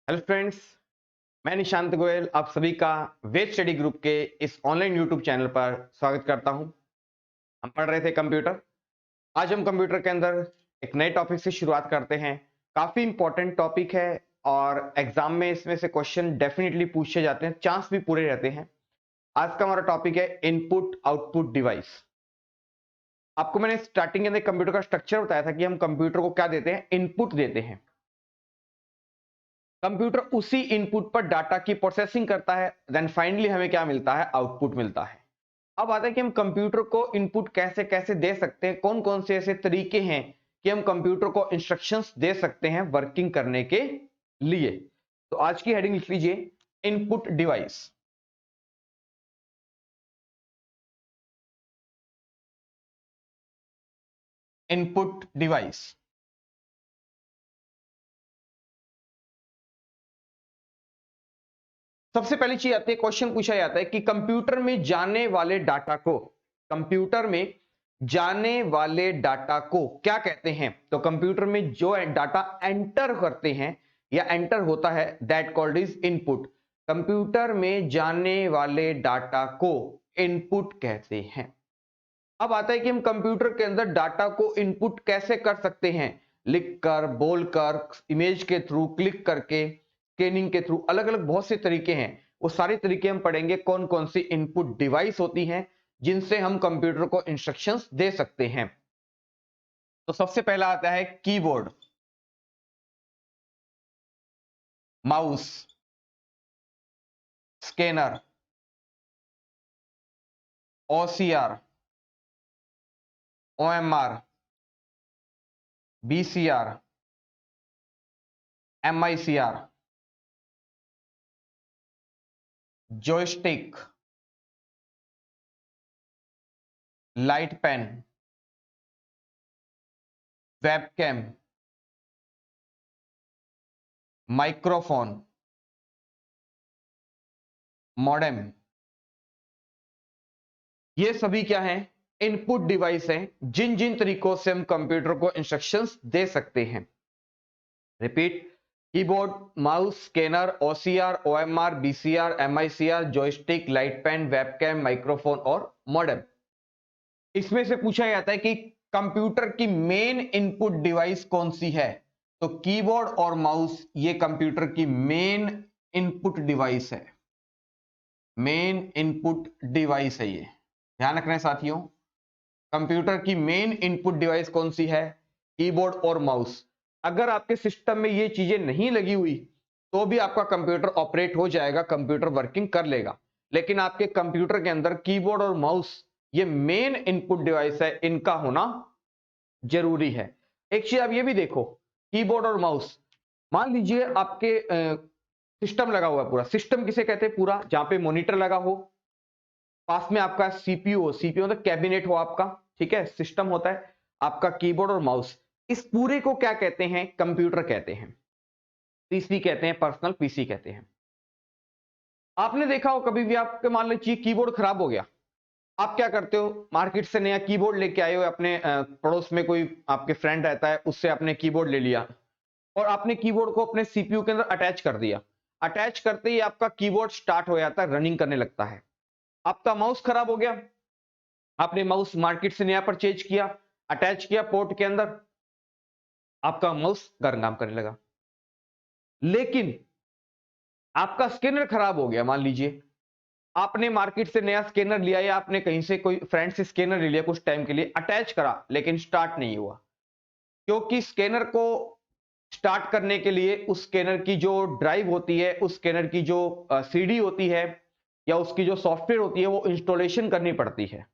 Hello friends, मैं निशांत गोयल आप सभी का वेद स्टडी ग्रुप के इस ऑनलाइन यूट्यूब चैनल पर स्वागत करता हूं। हम पढ़ रहे थे कंप्यूटर। आज हम कंप्यूटर के अंदर एक नए टॉपिक से शुरुआत करते हैं। काफी इंपॉर्टेंट टॉपिक है और एग्जाम में इसमें से क्वेश्चन डेफिनेटली पूछे जाते हैं, चांस भी पूरे रहते हैं। आज का हमारा टॉपिक है इनपुट आउटपुट डिवाइस। आपको मैंने स्टार्टिंग के अंदर कंप्यूटर का स्ट्रक्चर बताया था कि हम कंप्यूटर को क्या देते हैं, इनपुट देते हैं। कंप्यूटर उसी इनपुट पर डाटा की प्रोसेसिंग करता है, देन फाइनली हमें क्या मिलता है, आउटपुट मिलता है। अब आता है कि हम कंप्यूटर को इनपुट कैसे कैसे दे सकते हैं, कौन कौन से ऐसे तरीके हैं कि हम कंप्यूटर को इंस्ट्रक्शंस दे सकते हैं वर्किंग करने के लिए। तो आज की हेडिंग लिख लीजिए, इनपुट डिवाइस। इनपुट डिवाइस सबसे पहली चीज आती है, क्वेश्चन पूछा जाता है कि कंप्यूटर में जाने वाले डाटा को, कंप्यूटर में जाने वाले डाटा को क्या कहते हैं। तो कंप्यूटर में जो डाटा एंटर करते हैं या एंटर होता है, that called is input. Computer में जाने वाले डाटा को इनपुट कहते हैं। अब आता है कि हम कंप्यूटर के अंदर डाटा को इनपुट कैसे कर सकते हैं, लिखकर, बोलकर, इमेज के थ्रू, क्लिक करके, स्कैनिंग के थ्रू, अलग अलग बहुत से तरीके हैं। वो सारे तरीके हम पढ़ेंगे, कौन कौन सी इनपुट डिवाइस होती हैं जिनसे हम कंप्यूटर को इंस्ट्रक्शंस दे सकते हैं। तो सबसे पहला आता है keyboard, mouse, scanner, OCR, OMR, BCR, MICR, joystick, light pen, webcam, microphone, modem. ये सभी क्या हैं, इनपुट डिवाइस हैं, जिन जिन तरीकों से हम कंप्यूटर को इंस्ट्रक्शंस दे सकते हैं। Repeat, keyboard, mouse, scanner, OCR, OMR, BCR, MICR, joystick, light pen, webcam, microphone और मॉडेम। इसमें से पूछा जाता है कि कंप्यूटर की मेन इनपुट डिवाइस कौन सी है। तो कीबोर्ड और माउस ये कंप्यूटर की मेन इनपुट डिवाइस है, मेन इनपुट डिवाइस है ये। ध्यान रखना है साथियों, कंप्यूटर की मेन इनपुट डिवाइस कौन सी है, कीबोर्ड और माउस। अगर आपके सिस्टम में ये चीजें नहीं लगी हुई तो भी आपका कंप्यूटर ऑपरेट हो जाएगा, कंप्यूटर वर्किंग कर लेगा। लेकिन आपके कंप्यूटर के अंदर कीबोर्ड और माउस ये मेन इनपुट डिवाइस है, इनका होना जरूरी है। एक चीज आप ये भी देखो, कीबोर्ड और माउस, मान लीजिए आपके सिस्टम लगा हुआ है, पूरा सिस्टम किसे कहते हैं, पूरा जहां पे मॉनिटर लगा हो, पास में आपका सीपीयू हो, सीपीयू मतलब कैबिनेट हो आपका, ठीक है, सिस्टम होता है आपका, कीबोर्ड और माउस, इस पूरे को क्या कहते हैं, कंप्यूटर कहते हैं। पीसी कहते हैं, पर्सनल पीसी कहते हैं। आपने देखा हो कभी भी, आपके मान लीजिए कीबोर्ड खराब हो गया, आप क्या करते हो, मार्केट से नया कीबोर्ड लेके आए हो, अपने पड़ोस में कोई आपके फ्रेंड रहता है, उससे आपने कीबोर्ड ले लिया और आपने कीबोर्ड को अपने सीपीयू के अंदर अटैच कर दिया। अटैच करते ही आपका कीबोर्ड स्टार्ट हो जाता है, रनिंग करने लगता है। आपका माउस खराब हो गया, आपने माउस मार्केट से नया परचेज किया, अटैच किया पोर्ट के अंदर, आपका माउस काम करने लगा। लेकिन आपका स्कैनर खराब हो गया, मान लीजिए आपने मार्केट से नया स्कैनर लिया या आपने कहीं से कोई फ्रेंड से स्कैनर ले लिया, कुछ टाइम के लिए अटैच करा, लेकिन स्टार्ट नहीं हुआ, क्योंकि स्कैनर को स्टार्ट करने के लिए उस स्कैनर की जो ड्राइव होती है, उस स्कैनर की जो सीडी होती है या उसकी जो सॉफ्टवेयर होती है, वो इंस्टॉलेशन करनी पड़ती है।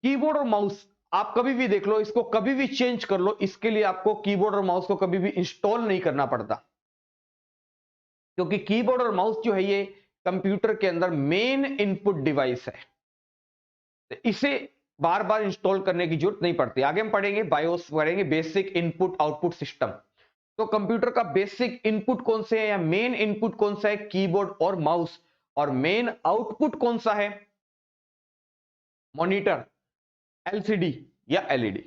कीबोर्ड और माउस आप कभी भी देख लो, इसको कभी भी चेंज कर लो, इसके लिए आपको कीबोर्ड और माउस को कभी भी इंस्टॉल नहीं करना पड़ता, क्योंकि कीबोर्ड और माउस जो है ये कंप्यूटर के अंदर मेन इनपुट डिवाइस है, तो इसे बार बार इंस्टॉल करने की जरूरत नहीं पड़ती। आगे हम पढ़ेंगे, बायोस पढ़ेंगे, बेसिक इनपुट आउटपुट सिस्टम। तो कंप्यूटर का बेसिक इनपुट कौन से है या मेन इनपुट कौन सा है, कीबोर्ड और माउस, और मेन आउटपुट कौन सा है, मॉनिटर, एलसीडी या एलईडी।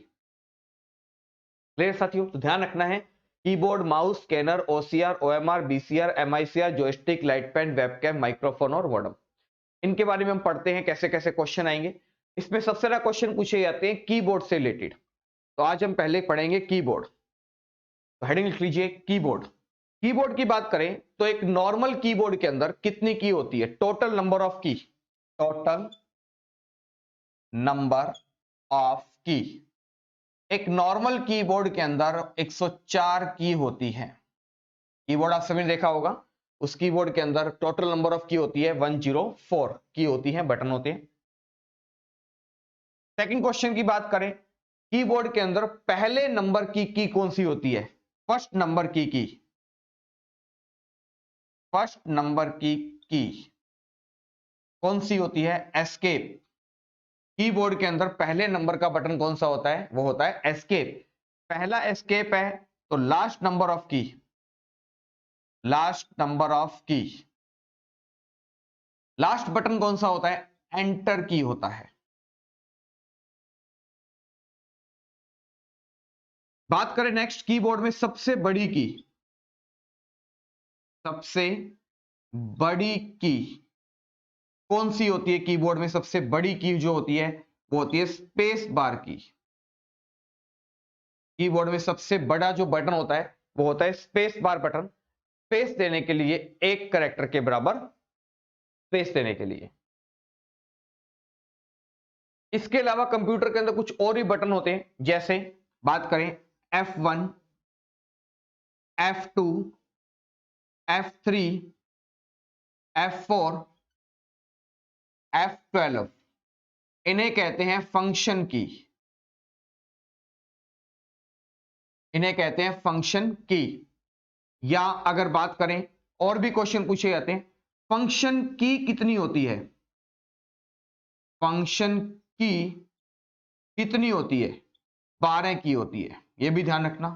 क्लियर साथियों, तो ध्यान रखना है keyboard, mouse, scanner, OCR, OMR, BCR, MICR, joystick, light pen, webcam, microphone और मॉडेम। इनके बारे में हम पढ़ते हैं कैसे कैसे क्वेश्चन आएंगे। इसमें सबसे ज्यादा क्वेश्चन पूछे जाते हैं कीबोर्ड से रिलेटेड। तो आज हम पहले पढ़ेंगे कीबोर्ड। तो हेडिंग लिख लीजिए कीबोर्ड। कीबोर्ड की बात करें तो एक नॉर्मल कीबोर्ड के अंदर कितनी की होती है? टोटल नंबर ऑफ की, टोटल नंबर ऑफ की। एक नॉर्मल कीबोर्ड के अंदर 104 की होती है। कीबोर्ड आप सभी ने देखा होगा, उस कीबोर्ड के अंदर टोटल नंबर ऑफ की होती है 104 की होती है, बटन होते हैं। सेकंड क्वेश्चन की बात करें, कीबोर्ड के अंदर पहले नंबर की कौन सी होती है? फर्स्ट नंबर की, फर्स्ट नंबर की कौन सी होती है? एस्केप। कीबोर्ड के अंदर पहले नंबर का बटन कौन सा होता है? वो होता है एस्केप। पहला एस्केप है तो लास्ट नंबर ऑफ की, लास्ट नंबर ऑफ की। लास्ट बटन कौन सा होता है? एंटर की होता है। बात करें नेक्स्ट, कीबोर्ड में सबसे बड़ी की, सबसे बड़ी की कौन सी होती है? कीबोर्ड में सबसे बड़ी की जो होती है वो होती है स्पेस बार की। कीबोर्ड में सबसे बड़ा जो बटन होता है वो होता है स्पेस बार बटन। स्पेस देने के लिए, एक कैरेक्टर के बराबर स्पेस देने के लिए। इसके अलावा कंप्यूटर के अंदर कुछ और भी बटन होते हैं, जैसे बात करें F1, F2, F3, F4, F12। इन्हें कहते हैं फंक्शन की, इन्हें कहते हैं फंक्शन की। या अगर बात करें, और भी क्वेश्चन पूछे जाते हैं, फंक्शन की कितनी होती है? फंक्शन की कितनी होती है? 12 की होती है, यह भी ध्यान रखना।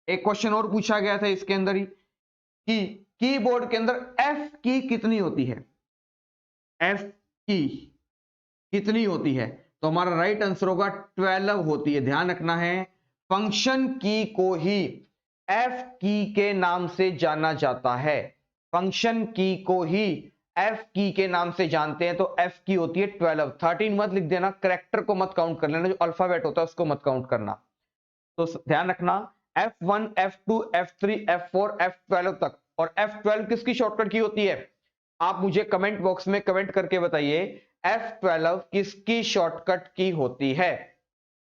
एक क्वेश्चन और पूछा गया था इसके अंदर ही कि कीबोर्ड के अंदर एफ की कितनी होती है? एफ की कितनी होती है? तो हमारा राइट आंसर होगा 12 होती है। ध्यान रखना है, फंक्शन की को ही एफ की के नाम से जाना जाता है। फंक्शन की को ही एफ की के नाम से जानते हैं, तो एफ की होती है 12। 13 मत लिख देना, करेक्टर को मत काउंट कर लेना, जो अल्फाबेट होता है उसको मत काउंट करना। तो ध्यान रखना, F1, F2, F3, F4, F12 तक। और F12 किसकी शॉर्टकट की होती है? आप मुझे कमेंट बॉक्स में कमेंट करके बताइए F12 किसकी शॉर्टकट की होती है।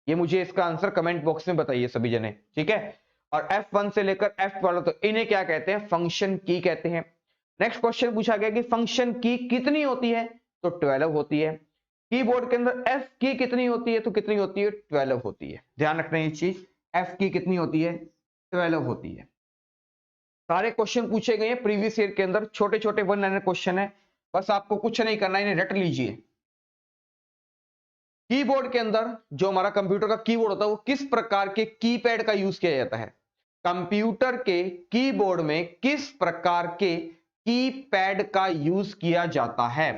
ये मुझे इसका आंसर कमेंट बॉक्स में बताइए सभी जने, ठीक है। और F1 से लेकर F12 तो इन्हें क्या कहते हैं? फंक्शन की कहते हैं। नेक्स्ट क्वेश्चन पूछा गया कि फंक्शन की कितनी होती है? तो 12 होती है। कीबोर्ड के अंदर एफ की कितनी होती है? तो कितनी होती है? 12 होती है। ध्यान रखना ये चीज, एफ की कितनी होती है? 12 होती है। सारे क्वेश्चन पूछे गए हैं प्रीवियस ईयर के अंदर, छोटे छोटे वन लाइनर क्वेश्चन है, बस आपको कुछ नहीं करना, इन्हें रट लीजिए। कीबोर्ड के अंदर जो हमारा कंप्यूटर का कीबोर्ड होता है वो किस प्रकार के कीपैड का यूज किया जाता है? कंप्यूटर के कीबोर्ड में किस प्रकार के कीपैड का यूज किया जाता है?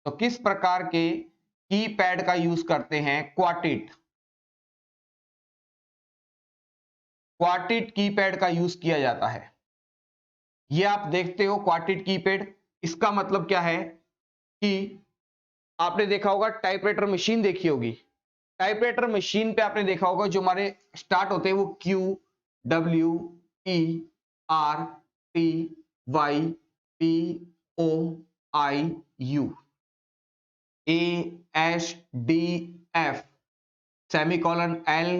तो किस प्रकार के कीपैड का यूज करते हैं? क्वार्टेट, क्वार्टेट कीपैड का यूज किया जाता है। ये आप देखते हो क्वार्टेट कीपैड, इसका मतलब क्या है कि आपने देखा होगा टाइपराइटर मशीन देखी होगी, टाइपराइटर मशीन पे आपने देखा होगा जो हमारे स्टार्ट होते हैं वो Q, W, E, R, T, Y, P, O, I, U, A, S, D, F, semicolon L,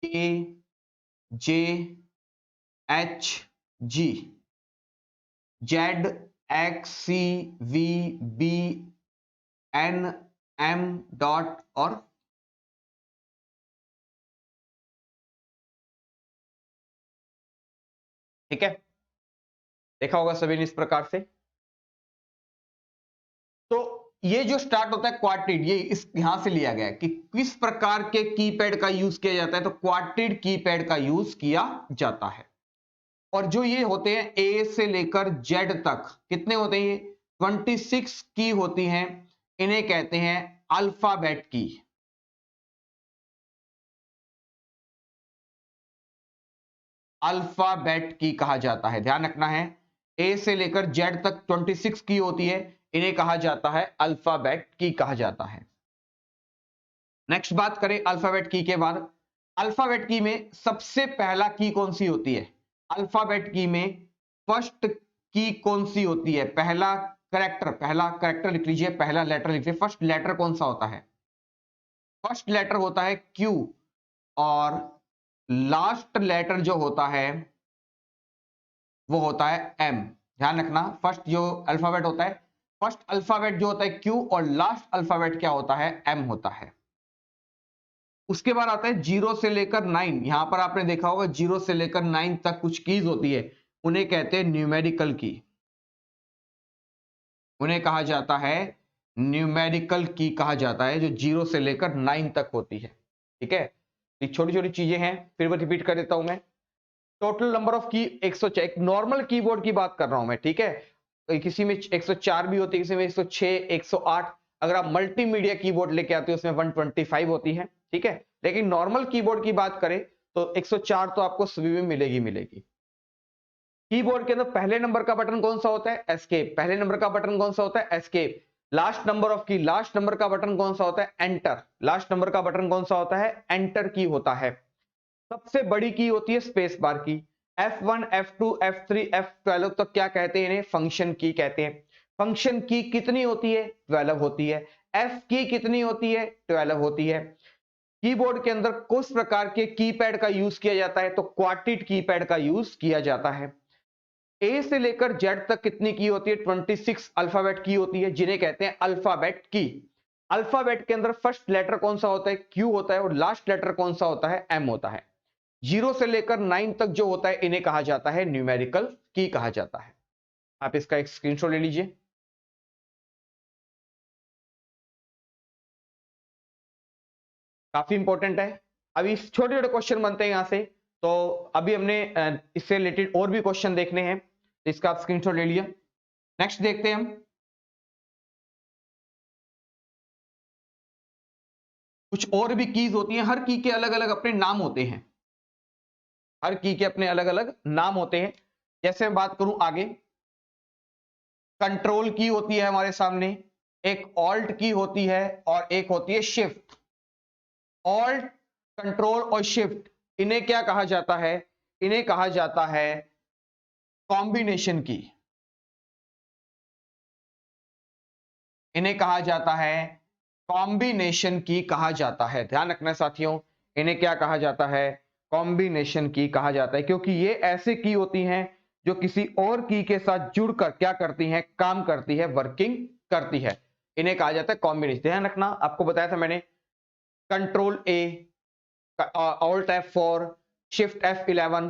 A, J, H, G, Z, X, C, V, B, N, M dot और ठीक है, देखा होगा सभी ने इस प्रकार से। तो ये जो स्टार्ट होता है क्वार्टेट, ये इस यहां से लिया गया है कि किस प्रकार के कीपैड का यूज किया जाता है, तो क्वार्टेट कीपैड का यूज किया जाता है। और जो ये होते हैं ए से लेकर जेड तक, कितने होते हैं? 26 की होती हैं, इन्हें कहते हैं अल्फाबेट की। अल्फाबेट की कहा जाता है। ध्यान रखना है, ए से लेकर जेड तक 26 की होती है, इन्हें कहा जाता है अल्फाबेट की कहा जाता है। नेक्स्ट बात करें अल्फाबेट की के बाद, अल्फाबेट की में सबसे पहला की कौन सी होती है? अल्फाबेट की में फर्स्ट की कौन सी होती है? पहला करेक्टर लिख लीजिए, पहला लेटर लिख लीजिए। फर्स्ट लेटर कौन सा होता है? फर्स्ट लेटर होता है क्यू, और लास्ट लेटर जो होता है वो होता है एम। ध्यान रखना, फर्स्ट जो अल्फाबेट होता है, फर्स्ट अल्फाबेट जो होता है क्यू, और लास्ट अल्फाबेट क्या होता है? एम होता है। उसके बाद आता है 0 से लेकर 9। यहां पर आपने देखा होगा 0 से लेकर 9 तक कुछ कीज होती है, उन्हें कहते हैं न्यूमेरिकल की। उन्हें कहा जाता है न्यूमेरिकल की कहा जाता है, जो 0 से लेकर 9 तक होती है। ठीक है, ये छोटी छोटी चीजें हैं, फिर वो रिपीट कर देता हूं मैं। टोटल नंबर ऑफ की 104, एक नॉर्मल कीबोर्ड की बात कर रहा हूं मैं। ठीक है, किसी में 104 भी होती है, किसी में 106, 108। अगर आप मल्टीमीडिया कीबोर्ड लेके आते हो उसमें 125 होती है। ठीक है, लेकिन नॉर्मल कीबोर्ड की बात करें तो 104 तो आपको सभी में मिलेगी। कीबोर्ड के अंदर पहले नंबर का बटन कौन सा होता है? एस्केप। पहले नंबर का बटन कौन सा होता है? एस्केप। लास्ट नंबर ऑफ की, लास्ट नंबर का बटन कौन सा होता है? एंटर। लास्ट नंबर का बटन कौन सा होता है? एंटर की होता है। सबसे बड़ी की होती है स्पेस बार की। F1, F2, F3, F12 तक क्या कहते हैं? इन्हें फंक्शन की कहते हैं। फंक्शन की कितनी होती है? 12 होती है। F की कितनी होती है? 12 होती है। कीबोर्ड के अंदर किस प्रकार के कीपैड का यूज किया जाता है? तो क्वार्टिट कीपैड का यूज किया जाता है। ए से लेकर जेड तक कितनी की होती है? 26 अल्फाबेट की होती है, जिन्हें कहते हैं अल्फाबेट की। अल्फाबेट के अंदर फर्स्ट लेटर कौन सा होता है? क्यू होता है, और लास्ट लेटर कौन सा होता है? एम होता है। 0 से लेकर 9 तक जो होता है इन्हें कहा जाता है न्यूमेरिकल की कहा जाता है। आप इसका एक स्क्रीनशॉट ले लीजिए। काफी इंपॉर्टेंट है। अभी छोटे छोटे क्वेश्चन बनते हैं यहां से, तो अभी हमने इससे रिलेटेड और भी क्वेश्चन देखने हैं, तो इसका आप स्क्रीनशॉट ले लिया। नेक्स्ट देखते हैं हम। कुछ और भी कीज होती हैं, हर की के अलग अलग अपने नाम होते हैं। हर की के अपने अलग अलग नाम होते हैं। जैसे मैं बात करूं आगे, कंट्रोल की होती है हमारे सामने, एक ऑल्ट की होती है, और एक होती है शिफ्ट। ऑल्ट, कंट्रोल और शिफ्ट, इन्हें क्या कहा जाता है? इन्हें कहा जाता है कॉम्बिनेशन की। इन्हें कहा जाता है कॉम्बिनेशन की कहा जाता है। ध्यान रखना साथियों, इन्हें क्या कहा जाता है? कॉम्बिनेशन की कहा जाता है, क्योंकि ये ऐसी की होती हैं जो किसी और की के साथ जुड़कर क्या करती हैं? काम करती है, वर्किंग करती है। इन्हें कहा जाता है कॉम्बिनेशन। ध्यान रखना, आपको बताया था मैंने, कंट्रोल ए, ऑल्ट F4, शिफ्ट F11।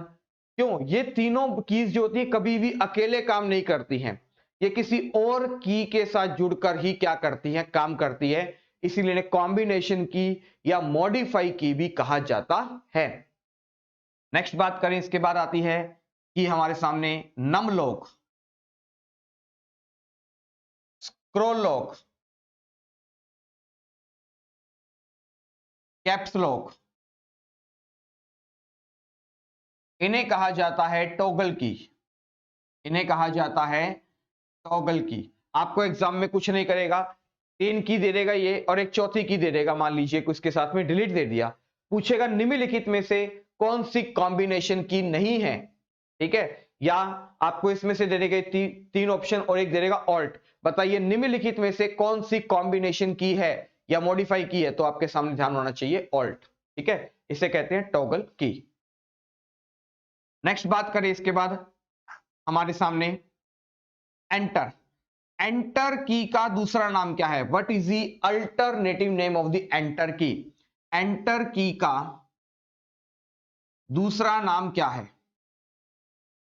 क्यों? ये तीनों कीज जो होती है कभी भी अकेले काम नहीं करती हैं, ये किसी और की के साथ जुड़कर ही क्या करती हैं? काम करती है। इसीलिए इन्हें कॉम्बिनेशन की या मॉडिफाई की भी कहा जाता है। नेक्स्ट बात करें, इसके बाद आती है कि हमारे सामने num lock, scroll lock, caps lock, इन्हें कहा जाता है टॉगल की। इन्हें कहा जाता है टॉगल की। आपको एग्जाम में कुछ नहीं करेगा, 3 की दे देगा ये, और एक चौथी की दे देगा, मान लीजिए कुछ के साथ में डिलीट दे दिया। पूछेगा निम्नलिखित में से कौन सी कॉम्बिनेशन की नहीं है। ठीक है, या आपको इसमें से दे देगा 3 ऑप्शन और एक दे देगा ऑल्ट। बताइए निम्नलिखित में से कौन सी कॉम्बिनेशन की है या मॉडिफाई की है? तो आपके सामने ध्यान होना चाहिए ऑल्ट। ठीक है, इसे कहते हैं टॉगल की। नेक्स्ट बात करें इसके बाद हमारे सामने एंटर। एंटर की का दूसरा नाम क्या है? What is the alternative name of the enter की? एंटर की का दूसरा नाम क्या है?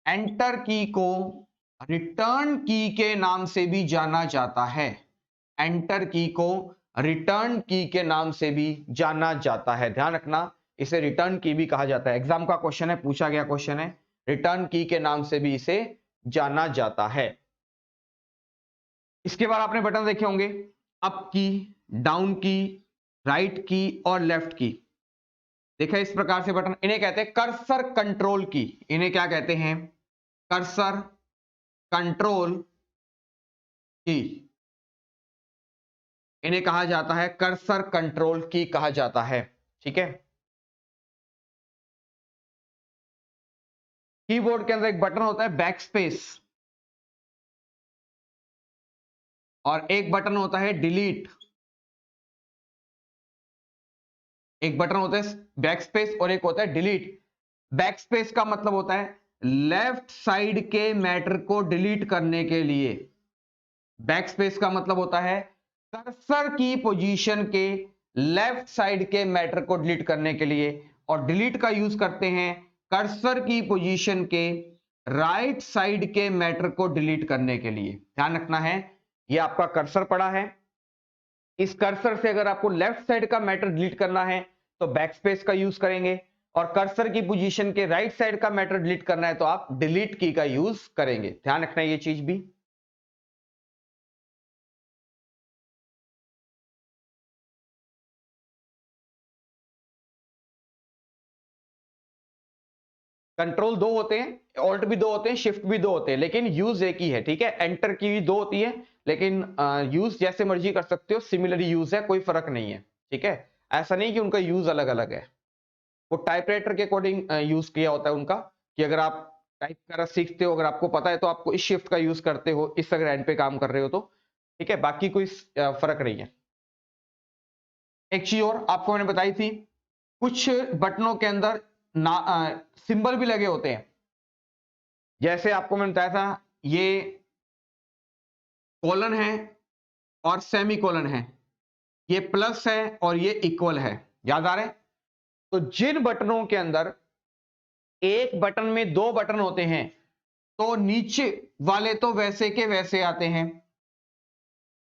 एंटर की को रिटर्न की के नाम से भी जाना जाता है। एंटर की को रिटर्न की के नाम से भी जाना जाता है। ध्यान रखना, इसे रिटर्न की भी कहा जाता है। एग्जाम का क्वेश्चन है, पूछा गया क्वेश्चन है, रिटर्न की के नाम से भी इसे जाना जाता है। इसके बाद आपने बटन देखे होंगे, अप की, डाउन की, राइट की और लेफ्ट की। देखा इस प्रकार से बटन, इन्हें कहते हैं कर्सर कंट्रोल की। इन्हें क्या कहते हैं? कर्सर कंट्रोल की। इन्हें कहा जाता है कर्सर कंट्रोल की कहा जाता है। ठीक है। कीबोर्ड के अंदर एक बटन होता है बैक स्पेस, और एक बटन होता है डिलीट। एक बटन होता है बैक स्पेस और एक होता है डिलीट। बैक स्पेस का मतलब होता है लेफ्ट साइड के मैटर को डिलीट करने के लिए। बैक स्पेस का मतलब होता है कर्सर की पोजीशन के लेफ्ट साइड के मैटर को डिलीट करने के लिए, और डिलीट का यूज करते हैं कर्सर की पोजीशन के राइट साइड के मैटर को डिलीट करने के लिए। ध्यान रखना है, यह आपका कर्सर पड़ा है, इस कर्सर से अगर आपको लेफ्ट साइड का मैटर डिलीट करना है तो बैक स्पेस का यूज करेंगे, और कर्सर की पोजीशन के राइट साइड का मैटर डिलीट करना है तो आप डिलीट की का यूज करेंगे। ध्यान रखना है ये चीज भी। कंट्रोल दो होते हैं, ऑल्ट भी दो होते हैं, शिफ्ट भी दो होते हैं, लेकिन यूज एक ही है। ठीक है, एंटर की भी दो होती है, लेकिन यूज जैसे मर्जी कर सकते हो, सिमिलर यूज है, कोई फर्क नहीं है। ठीक है, ऐसा नहीं कि उनका यूज अलग अलग है, वो टाइपराइटर के अकॉर्डिंग यूज किया होता है उनका, कि अगर आप टाइप करना सीखते हो, अगर आपको पता है तो आपको इस शिफ्ट का यूज करते हो, इस अगर एंड पे काम कर रहे हो तो। ठीक है, बाकी कोई फर्क नहीं है। एक चीज और आपको मैंने बताई थी, कुछ बटनों के अंदर सिंबल भी लगे होते हैं। जैसे आपको मैंने बताया था, ये कॉलन है और सेमी कॉलन है, ये प्लस है और ये इक्वल है। याद आ रहा है? तो जिन बटनों के अंदर एक बटन में दो बटन होते हैं तो नीचे वाले तो वैसे के वैसे आते हैं,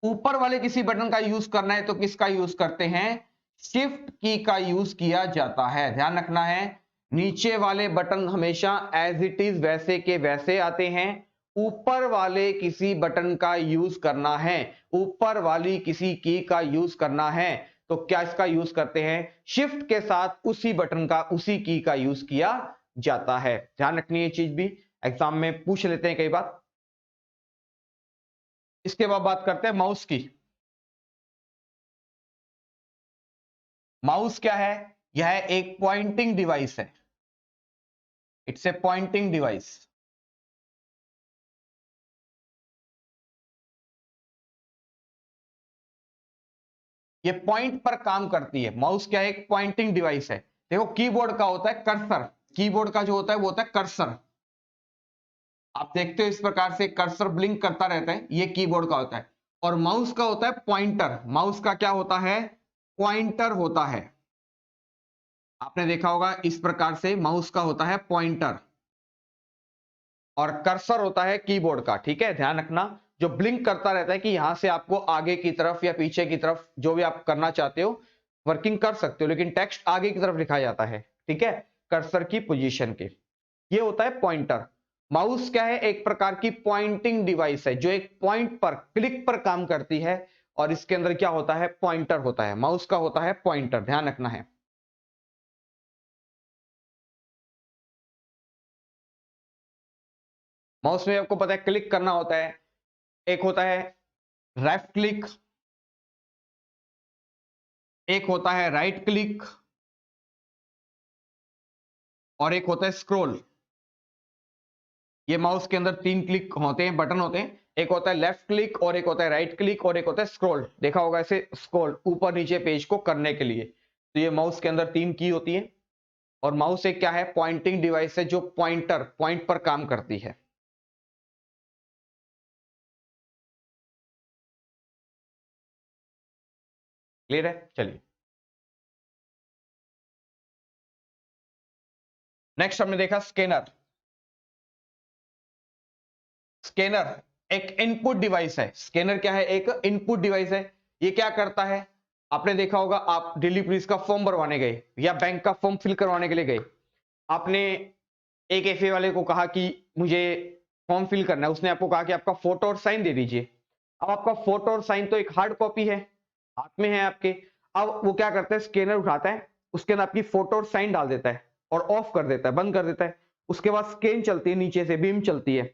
ऊपर वाले किसी बटन का यूज करना है तो किसका यूज करते हैं? शिफ्ट की का यूज किया जाता है। ध्यान रखना है, नीचे वाले बटन हमेशा एज इट इज वैसे के वैसे आते हैं, ऊपर वाले किसी बटन का यूज करना है, ऊपर वाली किसी की का यूज करना है तो क्या इसका यूज करते हैं? शिफ्ट के साथ उसी बटन का, उसी की का यूज किया जाता है। ध्यान रखनी है चीज भी, एग्जाम में पूछ लेते हैं कई बार। इसके बाद बात करते हैं माउस की। माउस क्या है? यह एक पॉइंटिंग डिवाइस है, इट्स ए पॉइंटिंग डिवाइस। ये पॉइंट पर काम करती है। माउस क्या है? एक पॉइंटिंग डिवाइस है। देखो कीबोर्ड का होता है कर्सर, कीबोर्ड का जो होता है वो होता है कर्सर। आप देखते हो इस प्रकार से कर्सर ब्लिंक करता रहता है, ये कीबोर्ड का होता है। और माउस का होता है पॉइंटर। माउस का क्या होता है? पॉइंटर होता है। आपने देखा होगा इस प्रकार से माउस का होता है पॉइंटर, और कर्सर होता है कीबोर्ड का। ठीक है, ध्यान रखना, जो ब्लिंक करता रहता है कि यहां से आपको आगे की तरफ या पीछे की तरफ जो भी आप करना चाहते हो वर्किंग कर सकते हो, लेकिन टेक्स्ट आगे की तरफ लिखा जाता है। ठीक है, कर्सर की पोजीशन के, ये होता है पॉइंटर। माउस क्या है? एक प्रकार की पॉइंटिंग डिवाइस है जो एक पॉइंट पर, क्लिक पर काम करती है, और इसके अंदर क्या होता है? पॉइंटर होता है। माउस का होता है पॉइंटर, ध्यान रखना है। माउस में आपको पता है क्लिक करना होता है, एक होता है लेफ्ट क्लिक, एक होता है राइट क्लिक, और एक होता है स्क्रॉल। ये माउस के अंदर तीन क्लिक होते हैं, बटन होते हैं, एक होता है लेफ्ट क्लिक और एक होता है राइट क्लिक और एक होता है स्क्रॉल। देखा होगा ऐसे स्क्रॉल ऊपर नीचे पेज को करने के लिए। तो ये माउस के अंदर तीन की होती है, और माउस एक क्या है? पॉइंटिंग डिवाइस है जो पॉइंटर, पॉइंट पर काम करती है। क्लियर है? चलिए नेक्स्ट हमने देखा स्कैनर। स्कैनर एक इनपुट डिवाइस है। स्कैनर क्या है? एक इनपुट डिवाइस है। ये क्या करता है? आपने देखा होगा, आप दिल्ली पुलिस का फॉर्म भरवाने गए या बैंक का फॉर्म फिल करवाने के लिए गए, आपने एक एफए वाले को कहा कि मुझे फॉर्म फिल करना है, उसने आपको कहा कि आपका फोटो और साइन दे दीजिए। अब आपका फोटो और साइन तो एक हार्ड कॉपी है, हाथ में है आपके। अब वो क्या करता है? स्कैनर उठाता है, उसके अंदर आपकी फोटो और साइन डाल देता है और ऑफ कर देता है, बंद कर देता है। उसके बाद स्कैन चलती है, नीचे से बीम चलती है,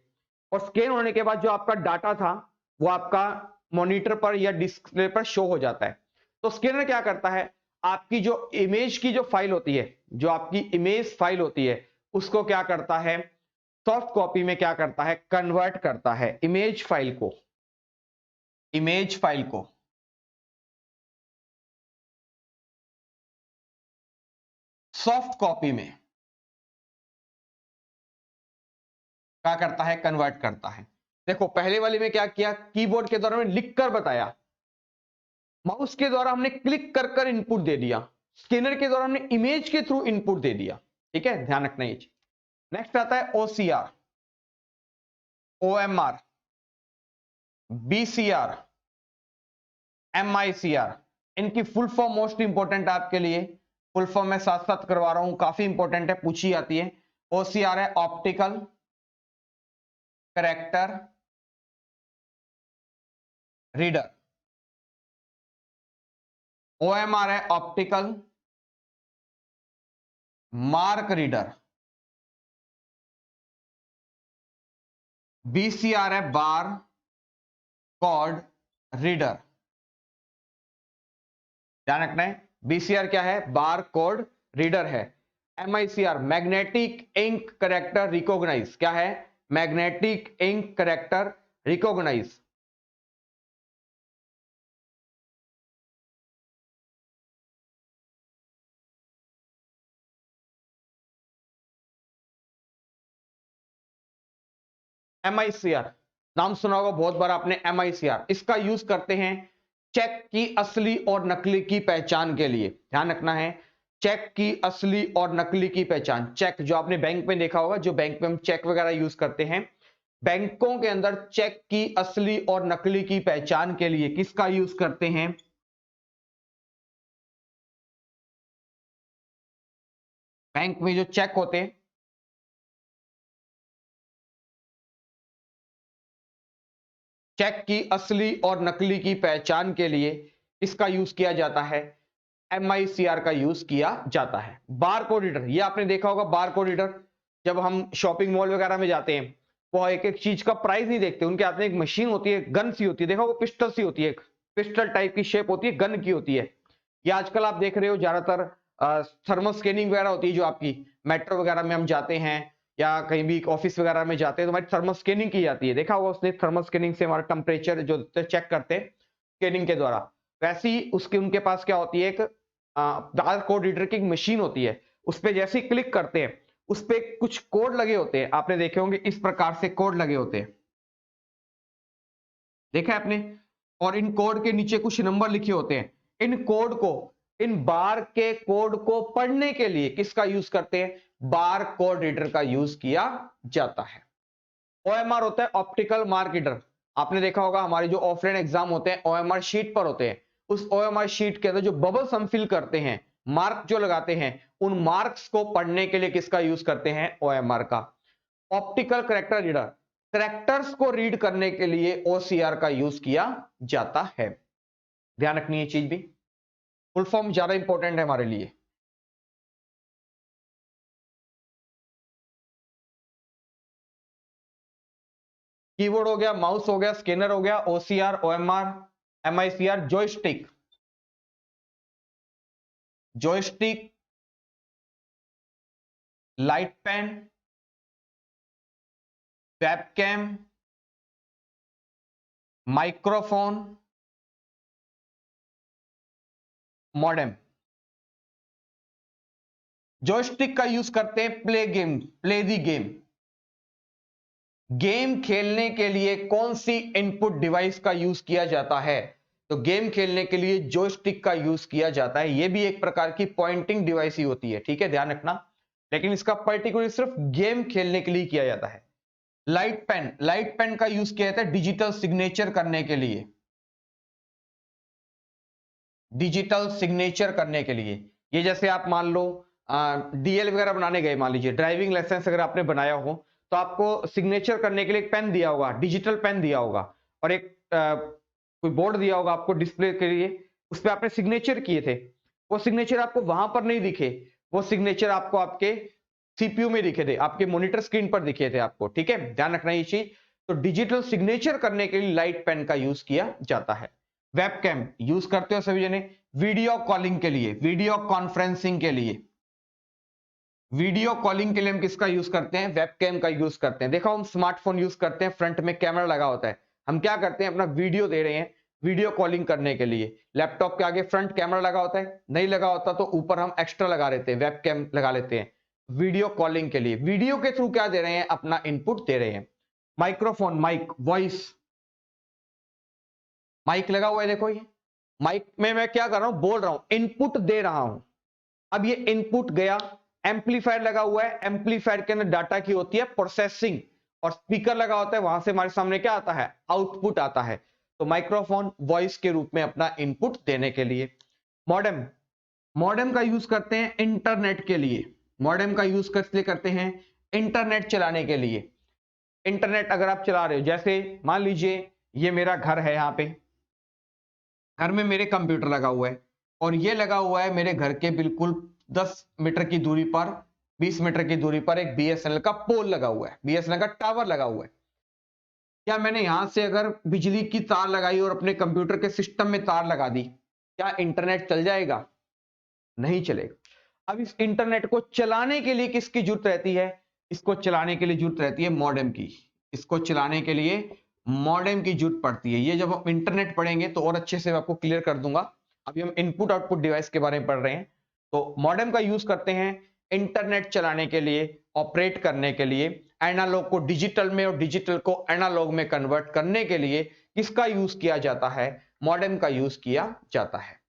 और स्कैन होने के बाद जो आपका डाटा था वो आपका मॉनिटर पर या डिस्प्ले पर शो हो जाता है। तो स्कैनर क्या करता है, आपकी जो इमेज की जो फाइल होती है, जो आपकी इमेज फाइल होती है, उसको क्या करता है, सॉफ्ट कॉपी में क्या करता है, कन्वर्ट करता है इमेज फाइल को, इमेज फाइल को सॉफ्ट कॉपी में क्या करता है, कन्वर्ट करता है। देखो पहले वाले में क्या किया, कीबोर्ड के द्वारा लिखकर बताया, माउस के द्वारा हमने क्लिक कर कर इनपुट दे दिया, स्कैनर के द्वारा हमने इमेज के थ्रू इनपुट दे दिया। ठीक है, ध्यान रखना ये चीज। नेक्स्ट आता है ओसीआर, ओएमआर, बीसीआर, एमआईसीआर। इनकी फुल फॉर्म मोस्ट इंपॉर्टेंट है आपके लिए, फुल फॉर्म में साथ साथ करवा रहा हूं, काफी इंपॉर्टेंट है, पूछी जाती है। ओसीआर है ऑप्टिकल कैरेक्टर रीडर, ओएमआर है ऑप्टिकल मार्क रीडर, बीसीआर है बार कोड रीडर। ध्यान रखना है, बीसीआर क्या है, बार कोड रीडर है। MICR magnetic ink character recognise, क्या है, magnetic ink character recognise. MICR नाम सुना होगा बहुत बार आपने, एमआईसीआर इसका यूज करते हैं चेक की असली और नकली की पहचान के लिए। ध्यान रखना है, चेक की असली और नकली की पहचान। चेक जो आपने बैंक में देखा होगा, जो बैंक में हम चेक वगैरह यूज करते हैं, बैंकों के अंदर चेक की असली और नकली की पहचान के लिए किसका यूज करते हैं, बैंक में जो चेक होते हैं, चेक की असली और नकली की पहचान के लिए इसका यूज किया जाता है, एमआईसीआर का यूज किया जाता है। बार कोड रीडर, ये आपने देखा होगा, बार कोड रीडर जब हम शॉपिंग मॉल वगैरह में जाते हैं, वो एक एक चीज का प्राइस नहीं देखते, उनके हाथ में एक मशीन होती है, गन सी होती है, देखा वो पिस्टल सी होती है, एक पिस्टल टाइप की शेप होती है, गन की होती है। ये आजकल आप देख रहे हो ज्यादातर थर्मल स्कैनिंग वगैरह होती है, जो आपकी मेट्रो वगैरह में हम जाते हैं या कहीं भी ऑफिस वगैरह में जाते हैं तो हमारी थर्मल स्कैनिंग की जाती है, देखा होगा उसने, थर्मल स्कैनिंग से हमारा टेम्परेचर जो चेक करते हैं स्कैनिंग के द्वारा। वैसी उसके उनके पास क्या होती है, एक बार कोड रीडर की मशीन होती है, उस पर जैसे ही क्लिक करते हैं उस पर कुछ कोड लगे होते हैं, आपने देखे होंगे इस प्रकार से कोड लगे होते हैं, देखा है आपने, और इन कोड के नीचे कुछ नंबर लिखे होते हैं। इन कोड को, इन बार के कोड को पढ़ने के लिए किसका यूज करते हैं, बार कोड रीडर का यूज किया जाता है। ओएमआर होता है ऑप्टिकल मार्क रीडर, आपने देखा होगा हमारे जो ऑफलाइन एग्जाम होते हैं ओएमआर शीट पर होते हैं, उस ओएमआर शीट के अंदर जो बबल्स हम फिल करते हैं, मार्क जो लगाते हैं, उन मार्क्स को पढ़ने के लिए किसका यूज करते हैं, ओएमआर का। ऑप्टिकल कैरेक्टर रीडर, कैरेक्टर्स को रीड करने के लिए ओसीआर का यूज किया जाता है। ध्यान रखनी है चीज भी, फुल फॉर्म ज्यादा इंपॉर्टेंट है हमारे लिए। कीबोर्ड हो गया, माउस हो गया, स्कैनर हो गया, OCR, OMR, MICR, joystick, joystick, light pen, webcam, microphone, modem. Joystick का यूज करते हैं play game, play the game. Game खेलने के लिए कौन सी इनपुट डिवाइस का यूज किया जाता है, तो गेम खेलने के लिए जॉयस्टिक का यूज किया जाता है। यह भी एक प्रकार की पॉइंटिंग डिवाइस ही होती है, ठीक है, ध्यान रखना, लेकिन इसका पर्टिकुलर सिर्फ गेम खेलने के लिए किया जाता है। लाइट पेन, लाइट पेन का यूज किया जाता है डिजिटल सिग्नेचर करने के लिए, डिजिटल सिग्नेचर करने के लिए। ये जैसे आप मान लो डीएल वगैरह बनाने गए, मान लीजिए ड्राइविंग लाइसेंस अगर आपने बनाया हो तो आपको सिग्नेचर करने के लिए एक पेन दिया होगा, डिजिटल पेन दिया होगा, और एक कोई बोर्ड दिया होगा आपको डिस्प्ले के लिए, उस पर आपने सिग्नेचर किए थे। वो सिग्नेचर आपको वहां पर नहीं दिखे, वो सिग्नेचर आपको आपके सीपीयू में दिखे थे, आपके मॉनिटर स्क्रीन पर दिखे थे आपको, ठीक है, ध्यान रखना ये चीज। तो डिजिटल सिग्नेचर करने के लिए लाइट पेन का यूज किया जाता है। वेबकैम यूज करते हो सभी जने, वीडियो कॉलिंग के लिए, वीडियो कॉन्फ्रेंसिंग के लिए, वीडियो कॉलिंग के लिए हम किसका यूज करते हैं, वेबकैम का यूज करते हैं। देखो हम स्मार्टफोन यूज करते हैं, फ्रंट में कैमरा लगा होता है, हम क्या करते हैं, अपना वीडियो दे रहे हैं वीडियो कॉलिंग करने के लिए, लैपटॉप के आगे फ्रंट कैमरा लगा होता है, नहीं लगा होता तो ऊपर हम एक्स्ट्रा लगा लेते हैं, वेबकैम लगा लेते हैं वीडियो कॉलिंग के लिए। वीडियो के थ्रू क्या दे रहे हैं, अपना इनपुट दे रहे हैं। माइक्रोफोन, माइक, वॉइस, माइक लगा हुआ है, देखो ये माइक में मैं क्या कर रहा हूं, बोल रहा हूं, इनपुट दे रहा हूं। अब ये इनपुट गया, एम्पलीफायर लगा हुआ है, एम्पलीफायर के अंदर डाटा की होती है प्रोसेसिंग, और स्पीकर लगा होता है, वहां से हमारे सामने क्या आता है, आउटपुट आता है। तो माइक्रोफोन वॉइस के रूप में अपना इनपुट देने के लिए। मॉडेम, मॉडेम का यूज करते हैं इंटरनेट के लिए, मॉडेम का यूज किस लिए करते हैं, इंटरनेट चलाने के लिए। इंटरनेट अगर आप चला रहे हो, जैसे मान लीजिए ये मेरा घर है, यहां पे घर में मेरे कंप्यूटर लगा हुआ है, और ये लगा हुआ है मेरे घर के बिल्कुल 10 मीटर की दूरी पर, 20 मीटर की दूरी पर एक बीएसएनएल का पोल लगा हुआ है, बीएसएनएल का टावर लगा हुआ है। क्या मैंने यहां से अगर बिजली की तार लगाई और अपने कंप्यूटर के सिस्टम में तार लगा दी, क्या इंटरनेट चल जाएगा, नहीं चलेगा। अब इस इंटरनेट को चलाने के लिए किसकी जरूरत रहती है, इसको चलाने के लिए जरूरत रहती है मॉडेम की, इसको चलाने के लिए मॉडेम की जरूरत पड़ती है। ये जब हम इंटरनेट पढ़ेंगे तो और अच्छे से मैं आपको क्लियर कर दूंगा, अभी हम इनपुट आउटपुट डिवाइस के बारे में पढ़ रहे हैं। तो मॉडेम का यूज करते हैं इंटरनेट चलाने के लिए, ऑपरेट करने के लिए, एनालॉग को डिजिटल में और डिजिटल को एनालॉग में कन्वर्ट करने के लिए किसका यूज किया जाता है, मॉडेम का यूज किया जाता है।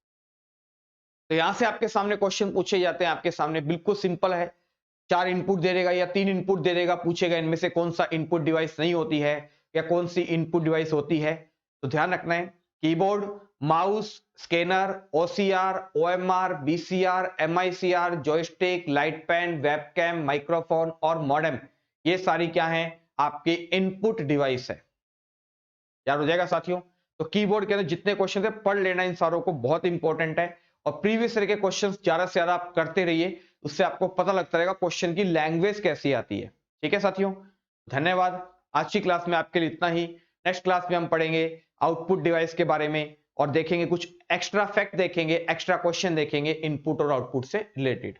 तो यहां से आपके सामने क्वेश्चन पूछे जाते हैं, आपके सामने बिल्कुल सिंपल है, 4 इनपुट दे देगा या 3 इनपुट दे देगा, पूछेगा इनमें से कौन सा इनपुट डिवाइस नहीं होती है या कौन सी इनपुट डिवाइस होती है। तो ध्यान रखना है, keyboard, mouse, scanner, OCR, OMR, BCR, MICR, joystick, light pen, webcam, microphone और मॉडेम, ये सारी क्या है, आपके इनपुट डिवाइस है। याद हो जाएगा साथियों। तो कीबोर्ड के अंदर जितने क्वेश्चन थे पढ़ लेना, इन सारों को, बहुत इंपॉर्टेंट है। और प्रीवियस ईयर के क्वेश्चन ज्यादा से ज्यादा आप करते रहिए, उससे आपको पता लगता रहेगा क्वेश्चन की लैंग्वेज कैसी आती है। ठीक है साथियों, धन्यवाद। आज की क्लास में आपके लिए इतना ही। नेक्स्ट क्लास में हम पढ़ेंगे आउटपुट डिवाइस के बारे में और देखेंगे कुछ एक्स्ट्रा फैक्ट, देखेंगे एक्स्ट्रा क्वेश्चन, देखेंगे इनपुट और आउटपुट से रिलेटेड।